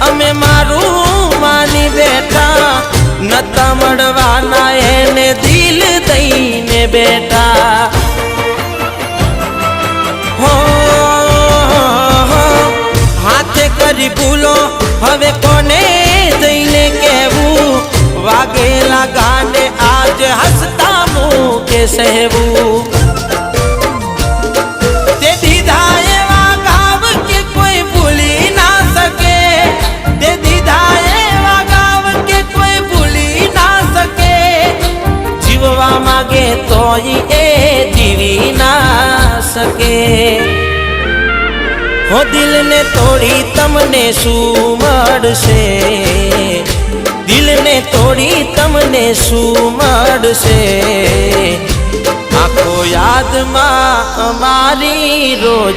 અમે મારું માની બેઠા નતા મળવાના એને દિલ દઈને બેઠા હો હાથે કરી ભૂલો હવે કોને જઈને કહેવું વાગેલા ગાને આજ હસતા મૂકે સહેવું તે દીધા એવા ગાવ કે કોઈ ભૂલી ના શકે તે દીધા એવા ગાવ કે કોઈ ભૂલી ના શકે જીવવા માંગે તોય એ જીવી ના શકે હો દિલ ને તોડી તમને શું મળશે દિલ ને તોડી તમને શું મળશે આખો યાદમાં અમારી રોજ